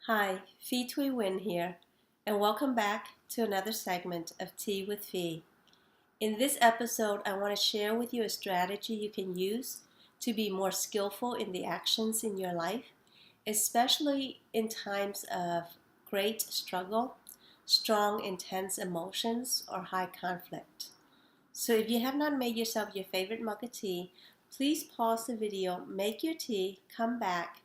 Hi, Fee Tui Win here, and welcome back to another segment of Tea with Fee. In this episode, I want to share with you a strategy you can use to be more skillful in the actions in your life, especially in times of great struggle, strong, intense emotions, or high conflict. So if you have not made yourself your favorite mug of tea, please pause the video, make your tea, come back,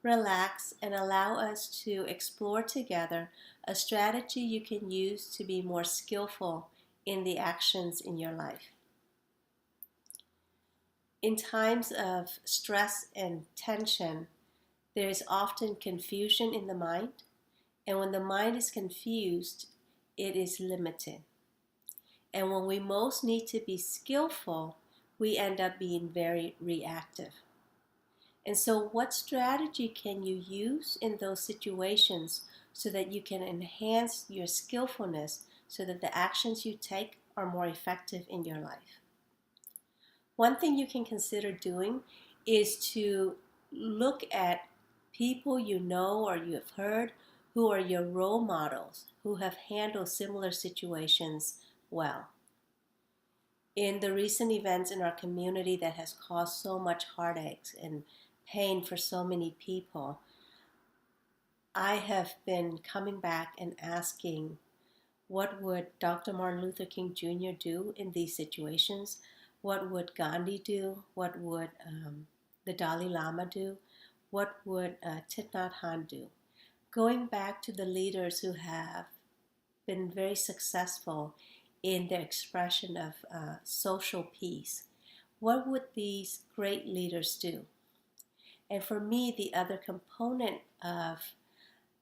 relax, and allow us to explore together a strategy you can use to be more skillful in the actions in your life. In times of stress and tension, there is often confusion in the mind, and when the mind is confused, it is limited. And when we most need to be skillful, we end up being very reactive. And so, what strategy can you use in those situations so that you can enhance your skillfulness so that the actions you take are more effective in your life? One thing you can consider doing is to look at people you know or you have heard who are your role models, who have handled similar situations well. In the recent events in our community that has caused so much heartache and pain for so many people, I have been coming back and asking, what would Dr. Martin Luther King Jr. do in these situations? What would Gandhi do? What would the Dalai Lama do? What would Thich Nhat Hanh do? Going back to the leaders who have been very successful in their expression of social peace, what would these great leaders do? And for me, the other component of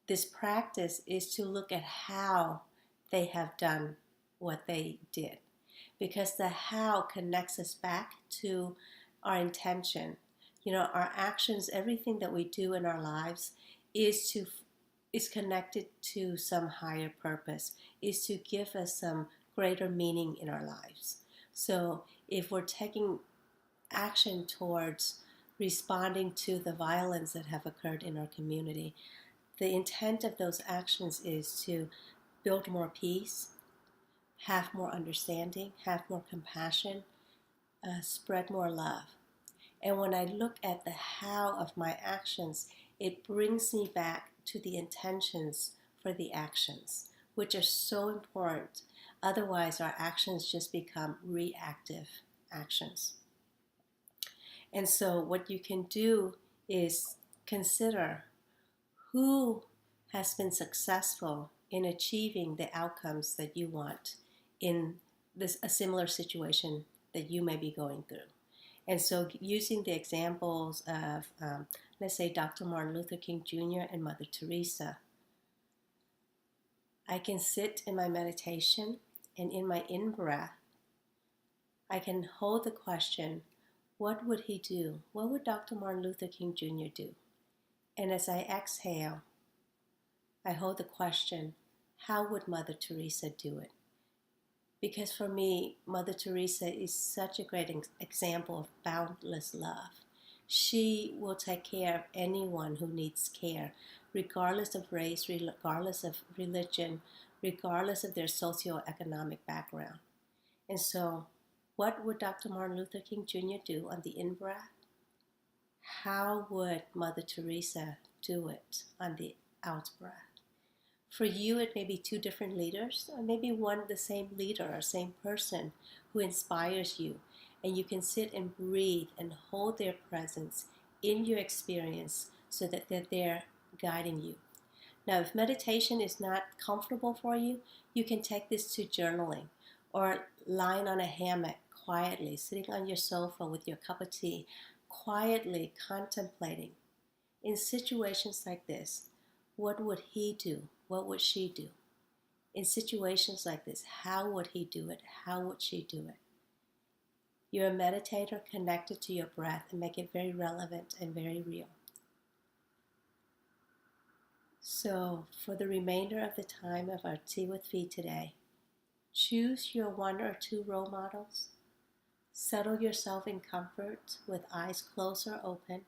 this practice is to look at how they have done what they did. Because the how connects us back to our intention. You know, our actions, everything that we do in our lives is connected to some higher purpose, is to give us some greater meaning in our lives. So if we're taking action towards responding to the violence that have occurred in our community, the intent of those actions is to build more peace, have more understanding, have more compassion, spread more love. And when I look at the how of my actions, it brings me back to the intentions for the actions, which are so important. Otherwise, our actions just become reactive actions. And so what you can do is consider who has been successful in achieving the outcomes that you want in a similar situation that you may be going through. And so using the examples of, let's say, Dr. Martin Luther King Jr. and Mother Teresa, I can sit in my meditation, and in my in-breath, I can hold the question, what would he do? What would Dr. Martin Luther King Jr. do? And as I exhale, I hold the question, how would Mother Teresa do it? Because for me, Mother Teresa is such a great example of boundless love. She will take care of anyone who needs care, regardless of race, regardless of religion, regardless of their socioeconomic background. And so, what would Dr. Martin Luther King Jr. do on the in-breath? How would Mother Teresa do it on the out-breath? For you, it may be two different leaders, or maybe one the same leader or same person who inspires you. And you can sit and breathe and hold their presence in your experience so that they're there guiding you. Now, if meditation is not comfortable for you, you can take this to journaling or lying on a hammock quietly, sitting on your sofa with your cup of tea, quietly contemplating. In situations like this, what would he do? What would she do? In situations like this, how would he do it? How would she do it? You're a meditator connected to your breath and make it very relevant and very real. So, for the remainder of the time of our Tea with Fee today, choose your one or two role models. Settle yourself in comfort with eyes closed or open.